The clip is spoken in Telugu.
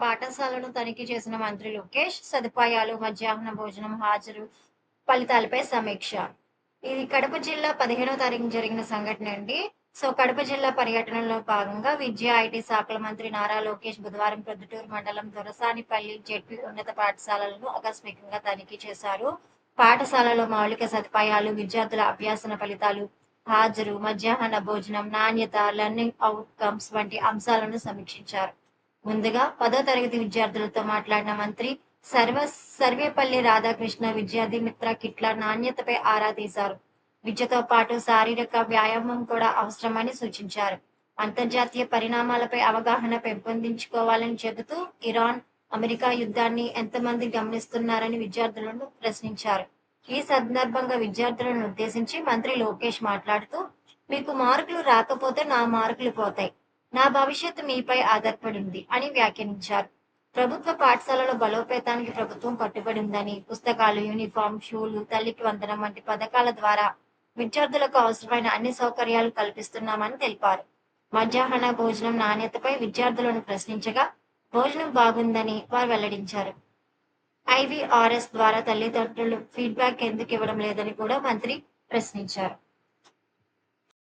పాఠశాలను తనిఖీ చేసిన మంత్రి లోకేష్ సదుపాయాలు, మధ్యాహ్న భోజనం, హాజరు, ఫలితాలపై సమీక్ష. ఇది కడప జిల్లా 15వ తారీఖున జరిగిన సంఘటన అండి. కడప జిల్లా పర్యటనలో భాగంగా విద్యా, ఐటీ శాఖల మంత్రి నారా లోకేష్ బుధవారం ప్రొద్దుటూరు మండలం దొరసానిపల్లి జెడ్పీ ఉన్నత పాఠశాలలను ఆకస్మికంగా తనిఖీ చేశారు. పాఠశాలలో మౌలిక సదుపాయాలు, విద్యార్థుల అభ్యాసన ఫలితాలు, హాజరు, మధ్యాహ్న భోజనం, నాణ్యత, లెర్నింగ్ అవుట్కమ్స్ వంటి అంశాలను సమీక్షించారు. ముందుగా 10వ తరగతి విద్యార్థులతో మాట్లాడిన మంత్రి సర్వేపల్లి రాధాకృష్ణ విద్యార్థి మిత్ర కిట్ల నాణ్యతపై ఆరా తీశారు. విద్యతో పాటు శారీరక వ్యాయామం కూడా అవసరమని సూచించారు. అంతర్జాతీయ పరిణామాలపై అవగాహన పెంపొందించుకోవాలని చెబుతూ ఇరాన్, అమెరికా యుద్ధాన్ని ఎంతమంది గమనిస్తున్నారని విద్యార్థులను ప్రశ్నించారు. ఈ సందర్భంగా విద్యార్థులను ఉద్దేశించి మంత్రి లోకేష్ మాట్లాడుతూ, మీకు మార్కులు రాకపోతే నా మార్కులు పోతాయి, నా భవిష్యత్తు మీపై ఆధారపడి ఉంది అని వ్యాఖ్యానించారు. ప్రభుత్వ పాఠశాలల బలోపేతానికి ప్రభుత్వం కట్టుబడి ఉందని, పుస్తకాలు, యూనిఫామ్, షూలు, తల్లికి వందనం వంటి పథకాల ద్వారా విద్యార్థులకు అవసరమైన అన్ని సౌకర్యాలు కల్పిస్తున్నామని తెలిపారు. మధ్యాహ్న భోజనం నాణ్యతపై విద్యార్థులను ప్రశ్నించగా భోజనం బాగుందని వారు వెల్లడించారు. ఐవీఆర్ఎస్ ద్వారా తల్లిదండ్రులు ఫీడ్బ్యాక్ ఎందుకు ఇవ్వడం లేదని కూడా మంత్రి ప్రశ్నించారు.